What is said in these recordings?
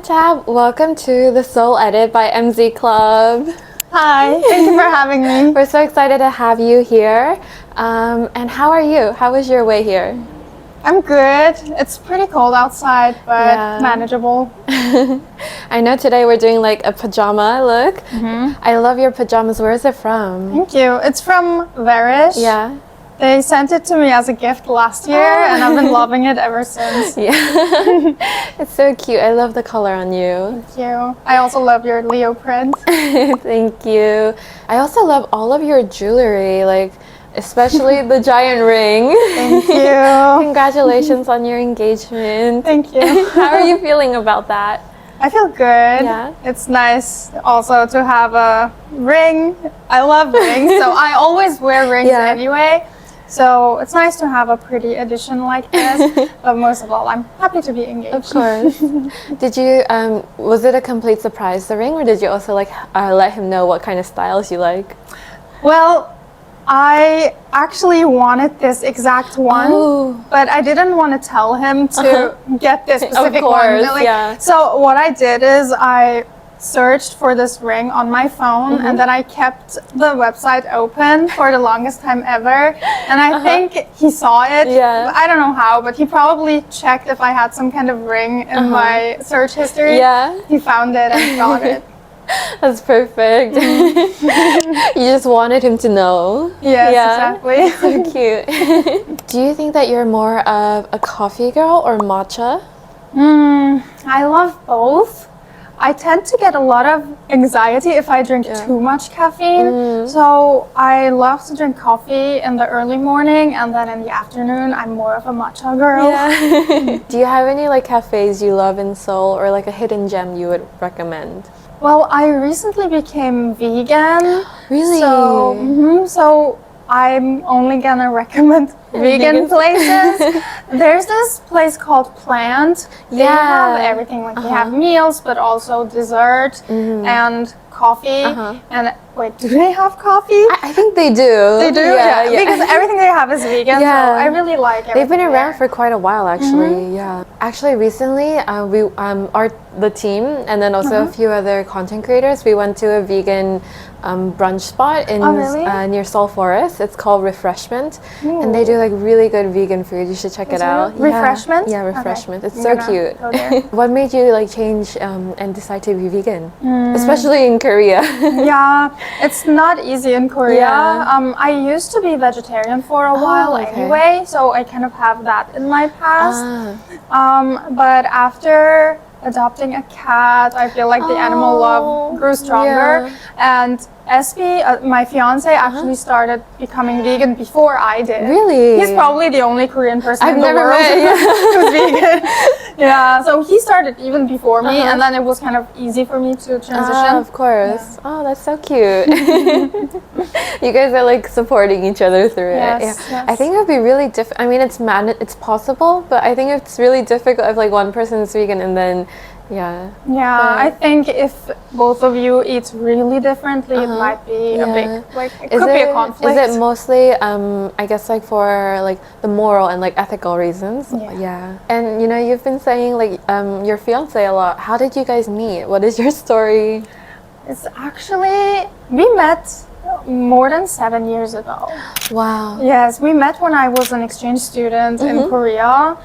Mehtap, welcome to the Seoul Edit by MZ Club. Hi, thank you for having me. We're so excited to have you here. And how are you? How was your way here? I'm good. It's pretty cold outside, but manageable. I know today we're doing like a pajama look. I love your pajamas. Where is it from? Thank you. It's from Varish. Yeah. They sent it to me as a gift last year, and I've been loving it ever since. Yeah. It's so cute. I love the color on you. Thank you. I also love your Leo print. Thank you. I also love all of your jewelry, like especially the giant ring. Thank you. Congratulations on your engagement. Thank you. How are you feeling about that? I feel good. Yeah. It's nice also to have a ring. I love rings, so I always wear rings anyway. So it's nice to have a pretty addition like this, but most of all, I'm happy to be engaged. Of course. Did you, was it a complete surprise, the ring, or did you also like let him know what kind of styles you like? Well, I actually wanted this exact one, but I didn't want to tell him to get this specific one. Like, so what I did is I searched for this ring on my phone, and then I kept the website open for the longest time ever, and I think he saw it. I don't know how, but he probably checked if I had some kind of ring in my search history. He found it and got it. That's perfect. You just wanted him to know. Yes, exactly. So cute. Do you think that you're more of a coffee girl or matcha? I love both. I tend to get a lot of anxiety if I drink too much caffeine. So I love to drink coffee in the early morning, and then in the afternoon I'm more of a matcha girl. Do you have any like cafes you love in Seoul, or like a hidden gem you would recommend? Well, I recently became vegan. Really? So, so I'm only gonna recommend vegan places. There's this place called Plant. They have everything, like they have meals, but also dessert and coffee. And wait, do they have coffee? I think they do. They do? Yeah. Because everything they have is vegan, so I really like it. They've been around for quite a while, actually. Actually, recently, the team, and then also a few other content creators, we went to a vegan brunch spot in near Seoul Forest. It's called Refreshment, and they do like really good vegan food. You should check it out. Refreshment? Yeah, Refreshment. It's so cute. What made you like change and decide to be vegan, especially in Korea? It's not easy in Korea. I used to be vegetarian for a while anyway, so I kind of have that in my past. But after adopting a cat, I feel like the animal love grew stronger. And SB, my fiance, actually started becoming vegan before I did. Really? He's probably the only Korean person in the never world met, who's vegan. So he started even before me, and then it was kind of easy for me to transition. Of course. Oh, that's so cute. You guys are like supporting each other through it. I think it would be really difficult. I mean, it's possible, but I think it's really difficult if like one person is vegan and then I think if both of you eat really differently, it might be a big, like, it could be a conflict. Is it mostly, I guess, like for like the moral and like ethical reasons? And you know, you've been saying like your fiance a lot. How did you guys meet? What is your story? It's actually, we met more than 7 years ago. Wow. Yes, we met when I was an exchange student in Korea.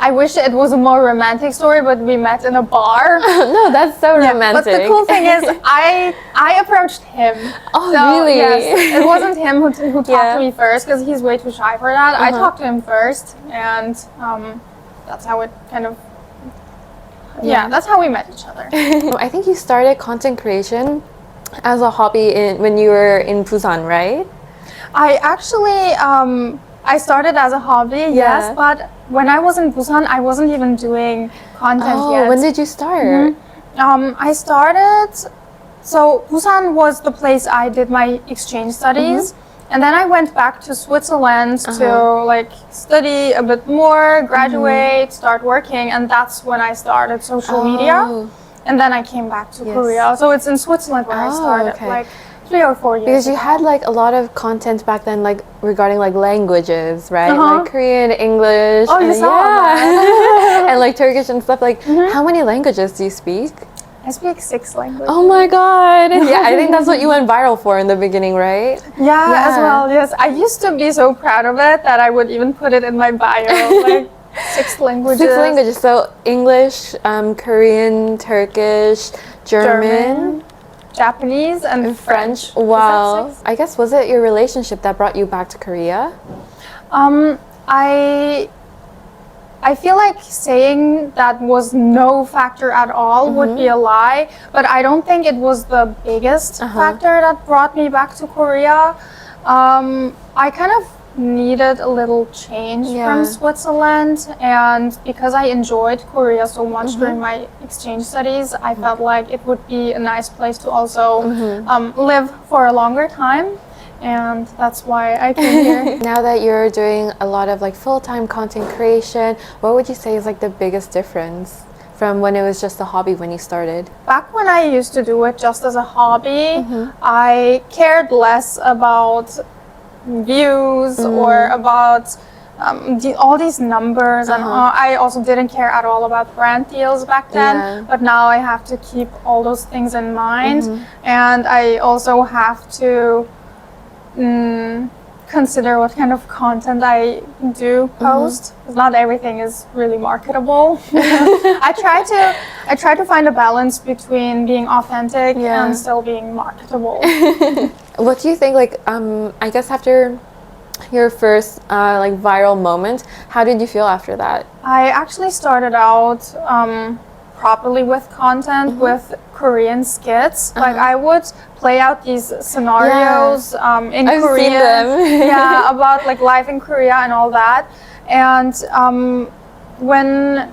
I wish it was a more romantic story, but we met in a bar. No, that's so romantic. But the cool thing is, I approached him. Oh, really? Yes, it wasn't him who talked to me first, because he's way too shy for that. I talked to him first, and that's how it kind of, that's how we met each other. I think you started content creation as a hobby when you were in Busan, right? I actually, I started as a hobby, yes, but when I was in Busan, I wasn't even doing content yet. When did you start? I started, so Busan was the place I did my exchange studies, and then I went back to Switzerland to like study a bit more, graduate, start working, and that's when I started social media. And then I came back to Korea. So it's in Switzerland where I started, like 3 or 4 years Because you ago. had like a lot of content back then, like regarding like languages, right? Like Korean, English. Oh, you saw that? and like Turkish and stuff. Like, how many languages do you speak? I speak 6 languages. Oh my god! Yeah, I think that's what you went viral for in the beginning, right? Yeah, as well. Yes, I used to be so proud of it that I would even put it in my bio, like 6 languages. 6 languages. So English, Korean, Turkish, German, Japanese, and French. Wow. I guess, was it your relationship that brought you back to Korea? I feel like saying that was no factor at all would be a lie, but I don't think it was the biggest factor that brought me back to Korea. I kind of needed a little change from Switzerland, and because I enjoyed Korea so much during my exchange studies, I felt like it would be a nice place to also live for a longer time. And that's why I came here. Now that you're doing a lot of like full-time content creation, what would you say is like the biggest difference from when it was just a hobby when you started? Back when I used to do it just as a hobby, I cared less about views or about all these numbers, and I also didn't care at all about brand deals back then, but now I have to keep all those things in mind, and I also have to consider what kind of content I do post. Not everything is really marketable. I try to find a balance between being authentic and still being marketable. What do you think, like, I guess after your first like viral moment, how did you feel after that? I actually started out properly with content with Korean skits. Like I would play out these scenarios in I've Korean, seen them. about like life in Korea and all that. And when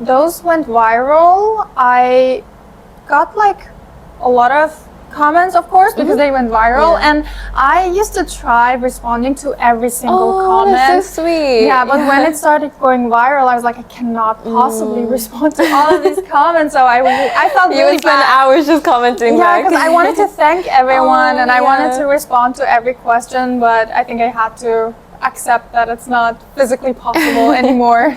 those went viral, I got like a lot of comments, of course, because they went viral, and I used to try responding to every single comment. That's so sweet. Yeah, but when it started going viral, I was like, I cannot possibly respond to all of these comments. So I felt really You would spend hours just commenting back. because I wanted to thank everyone and I wanted to respond to every question, but I think I had to accept that it's not physically possible anymore.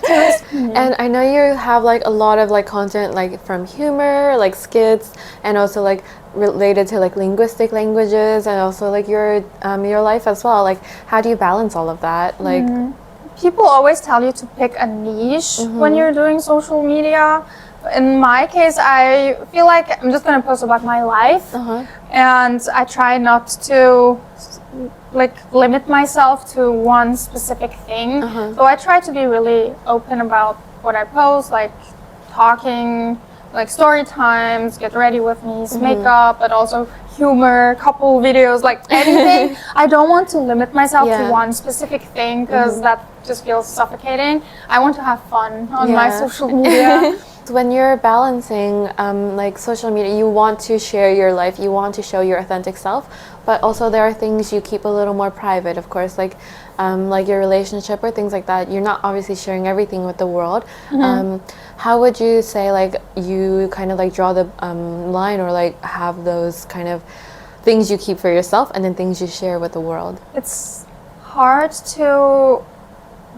And I know you have like a lot of like content like from humor, like skits, and also like related to like linguistic languages, and also like your life as well. Like, how do you balance all of that? Like, people always tell you to pick a niche when you're doing social media. In my case, I feel like I'm just gonna post about my life, and I try not to like limit myself to one specific thing. So I try to be really open about what I post, like talking, like story times, get ready with me, makeup, but also humor, couple videos, like anything. I don't want to limit myself to one specific thing because that just feels suffocating. I want to have fun on my social media. When you're balancing like social media, you want to share your life, you want to show your authentic self, but also there are things you keep a little more private, of course, like your relationship or things like that. You're not obviously sharing everything with the world. How would you say like you kind of like draw the line, or like have those kind of things you keep for yourself and then things you share with the world? It's hard to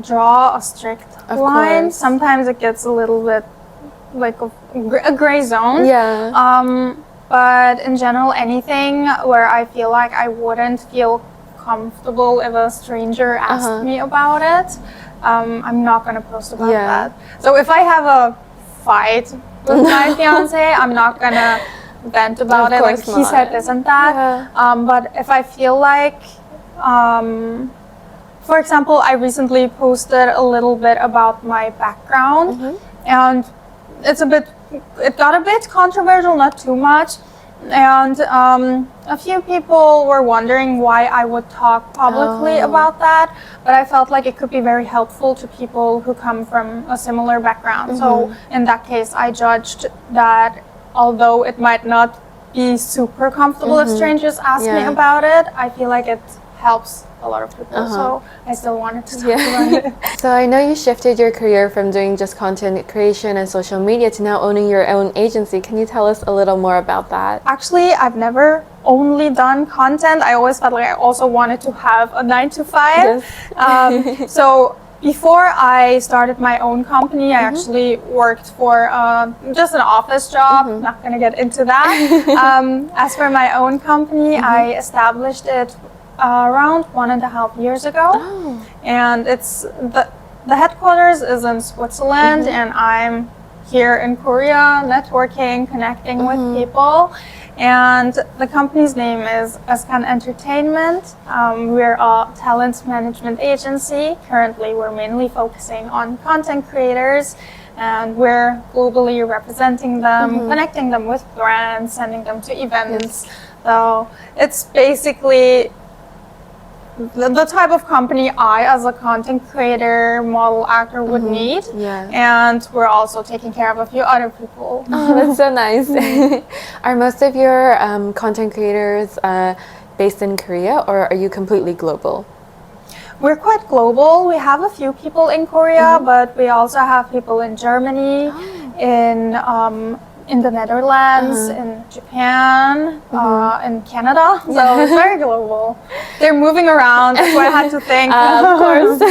draw a strict line. Sometimes it gets a little bit like a gray zone. But in general, anything where I feel like I wouldn't feel comfortable if a stranger asked me about it, I'm not gonna post about that. So if I have a fight with my fiancé, I'm not gonna vent about it, like he said this and that. But if I feel like, for example, I recently posted a little bit about my background, and it got a bit controversial, not too much. And a few people were wondering why I would talk publicly about that, but I felt like it could be very helpful to people who come from a similar background. So in that case, I judged that although it might not be super comfortable if strangers ask me about it, I feel like it helps a lot of people, so I still wanted to talk about it. So I know you shifted your career from doing just content creation and social media to now owning your own agency. Can you tell us a little more about that? Actually, I've never only done content. I always felt like I also wanted to have a 9 to 5. So before I started my own company, I actually worked for just an office job. Not going to get into that. As for my own company, I established it around 1.5 years ago. And it's the headquarters is in Switzerland, and I'm here in Korea, networking, connecting with people. And the company's name is Askan Entertainment. We're a talent management agency. Currently, we're mainly focusing on content creators, and we're globally representing them, connecting them with brands, sending them to events. So it's basically the type of company I, as a content creator, model, actor, would need. And we're also taking care of a few other people. Oh, that's so nice. Are most of your content creators based in Korea, or are you completely global? We're quite global. We have a few people in Korea, but we also have people in Germany, in the Netherlands, in Japan, in Canada. So it's very global. They're moving around. That's why I had to think. Of course.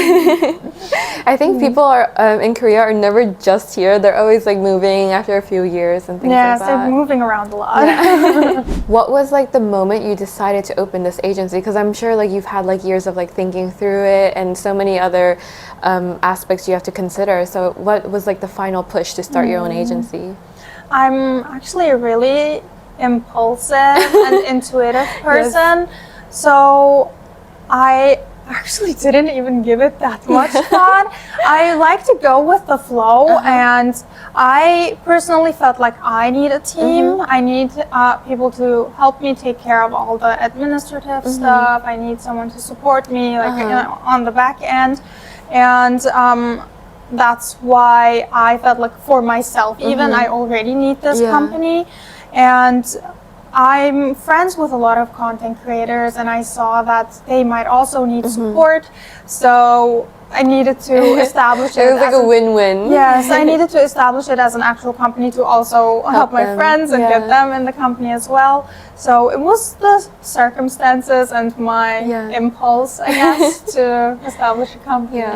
I think people are in Korea are never just here. They're always like moving after a few years and things like that. Yes, they're moving around a lot. What was like the moment you decided to open this agency? Because I'm sure like you've had like years of like thinking through it and so many other aspects you have to consider. So what was like the final push to start your own agency? I'm actually a really impulsive and intuitive person. So I actually didn't even give it that much thought. I like to go with the flow, and I personally felt like I need a team. I need people to help me take care of all the administrative stuff. I need someone to support me like on the back end. And that's why I felt like for myself, even I already need this company. And I'm friends with a lot of content creators, and I saw that they might also need support. So I needed to establish it. It was like a win-win. Yes, I needed to establish it as an actual company to also help my friends and get them in the company as well. So it was the circumstances and my impulse, I guess, to establish a company.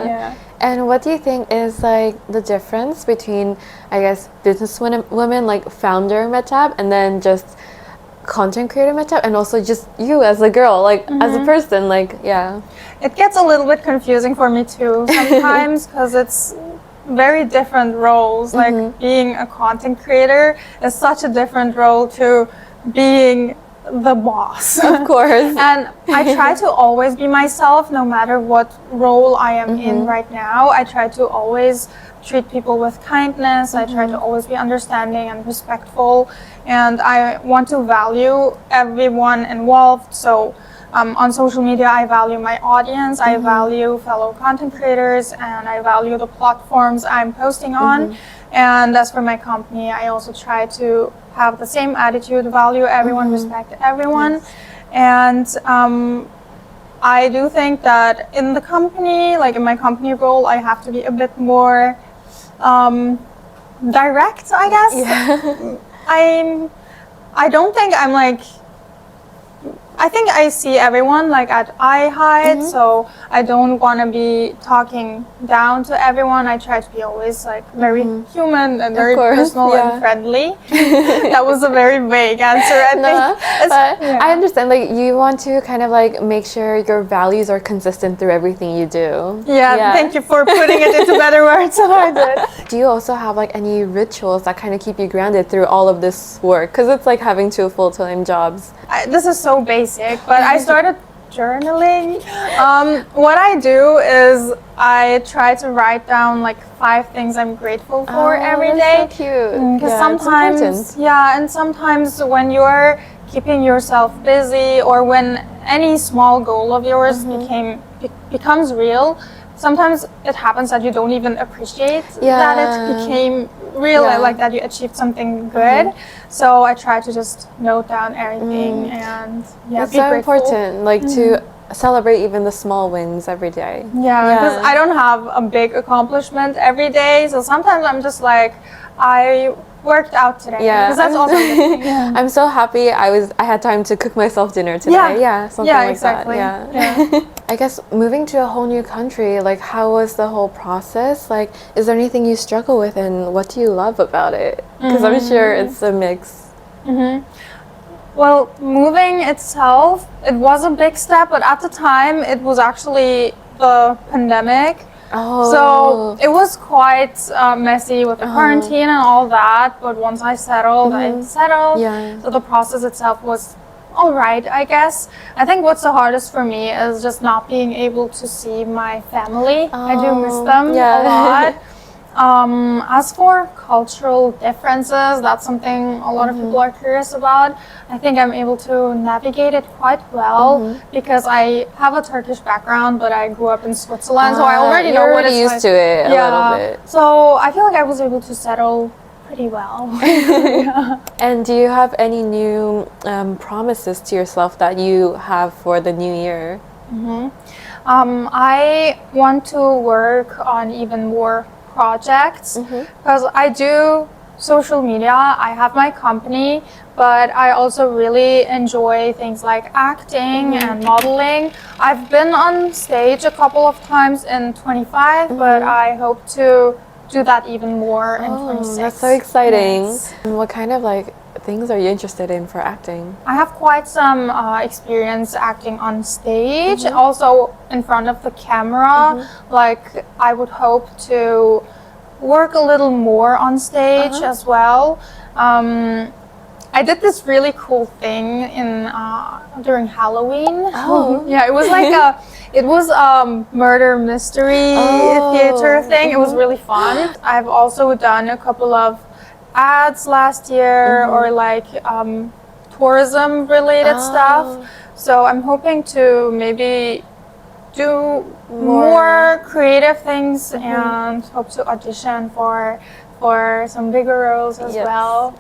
And what do you think is like the difference between, I guess, business women like founder Mehtap and then just content creator Mehtap, and also just you as a girl, like as a person, like It gets a little bit confusing for me too sometimes because it's very different roles. Like being a content creator is such a different role to being the boss. Of course. And I try to always be myself no matter what role I am in right now. I try to always treat people with kindness. I try to always be understanding and respectful, and I want to value everyone involved. So on social media, I value my audience, I value fellow content creators, and I value the platforms I'm posting on. And as for my company, I also try to have the same attitude, value everyone, respect everyone. And I do think that in the company, like in my company role, I have to be a bit more direct, I guess. I don't think I'm like, I think I see everyone like at eye height, so I don't want to be talking down to everyone. I try to be always like very human and very personal and friendly. That was a very vague answer, I think. But I understand, like you want to kind of like make sure your values are consistent through everything you do. Thank you for putting it into better words than I did. Do you also have like any rituals that kind of keep you grounded through all of this work? Because it's like having 2 full-time jobs. This is so basic, but I started journaling. What I do is I try to write down like 5 things I'm grateful for every day. So cute. Because sometimes, and sometimes when you're keeping yourself busy, or when any small goal of yours becomes real, sometimes it happens that you don't even appreciate that it became real, like that you achieved something good. So I try to just note down everything and it's be so grateful. important, like to celebrate even the small wins every day. Because I don't have a big accomplishment every day, so sometimes I'm just like, I worked out today. Yeah, because that's also a good thing. Yeah. I'm so happy I had time to cook myself dinner today. Yeah, something like exactly. that. Yeah. I guess moving to a whole new country, like how was the whole process? Like, is there anything you struggle with, and what do you love about it? Because I'm sure it's a mix. Well, moving itself, it was a big step, but at the time it was actually the pandemic. So it was quite messy with the quarantine and all that, but once I settled, so the process itself was all right, I guess. I think what's the hardest for me is just not being able to see my family. I do miss them a lot. As for cultural differences, that's something a lot of people are curious about. I think I'm able to navigate it quite well because I have a Turkish background, but I grew up in Switzerland, so I already know what it's used to it a little bit. So I feel like I was able to settle pretty well. And do you have any new promises to yourself that you have for the new year? I want to work on even more projects because I do social media, I have my company, but I also really enjoy things like acting and modeling. I've been on stage a couple of times in 25, but I hope to do that even more in 26. That's so exciting. Yes. And what kind of like things are you interested in for acting? I have quite some experience acting on stage, also in front of the camera. Like I would hope to work a little more on stage as well. I did this really cool thing in during Halloween. Yeah, it was like a murder mystery theater thing. It was really fun. I've also done a couple of ads last year or like tourism related stuff. So I'm hoping to maybe do more creative things and hope to audition for some bigger roles as well.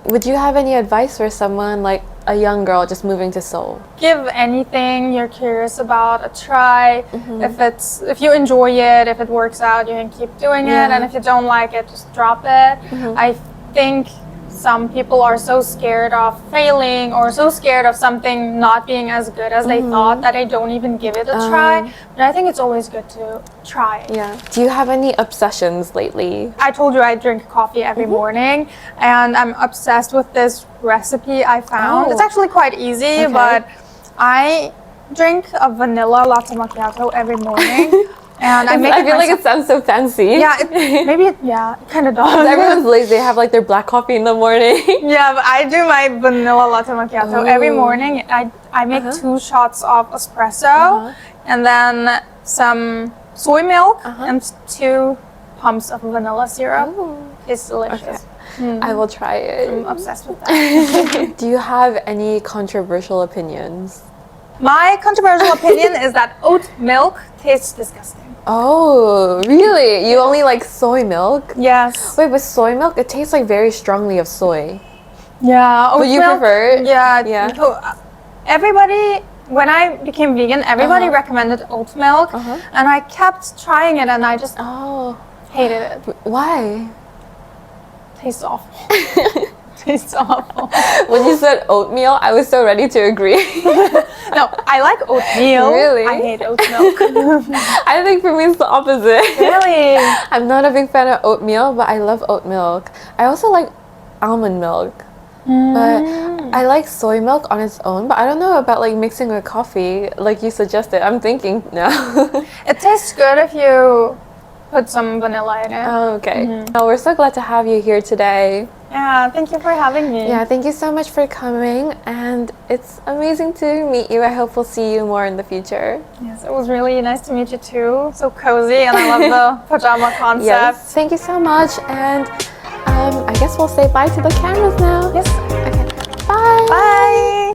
Would you have any advice for someone like a young girl just moving to Seoul? Give anything you're curious about a try. If you enjoy it, if it works out, you can keep doing it, and if you don't like it, just drop it. I think some people are so scared of failing or so scared of something not being as good as they thought that they don't even give it a try. But I think it's always good to try. Yeah. Do you have any obsessions lately? I told you I drink coffee every morning, and I'm obsessed with this recipe I found. It's actually quite easy, but I drink a vanilla latte macchiato every morning. And I feel like it sounds so fancy. Yeah, it kind of does. Everyone's lazy. They have like their black coffee in the morning. Yeah, but I do my vanilla latte macchiato every morning. I make 2 shots of espresso and then some soy milk and 2 pumps of vanilla syrup. It's delicious. I will try it. I'm obsessed with that. Do you have any controversial opinions? My controversial opinion is that oat milk tastes disgusting. Oh, really? You only like soy milk? Yes. Wait, but soy milk, it tastes like very strongly of soy. Yeah. But you prefer it? Yeah. Everybody, when I became vegan, everybody recommended oat milk, and I kept trying it, and I just hated it. Why? Tastes awful. Tastes awful. When you said oatmeal, I was so ready to agree. No, I like oatmeal. Really? I hate oat milk. I think for me it's the opposite. Really? I'm not a big fan of oatmeal, but I love oat milk. I also like almond milk. But I like soy milk on its own, but I don't know about like mixing with coffee like you suggested. I'm thinking now. It tastes good if you put some vanilla in it. Oh, okay. Oh, we're so glad to have you here today. Yeah, thank you for having me. Yeah, thank you so much for coming, and it's amazing to meet you. I hope we'll see you more in the future. Yes, it was really nice to meet you too. So cozy, and I love the pajama concept. Yes, thank you so much, and I guess we'll say bye to the cameras now. Yes. Okay.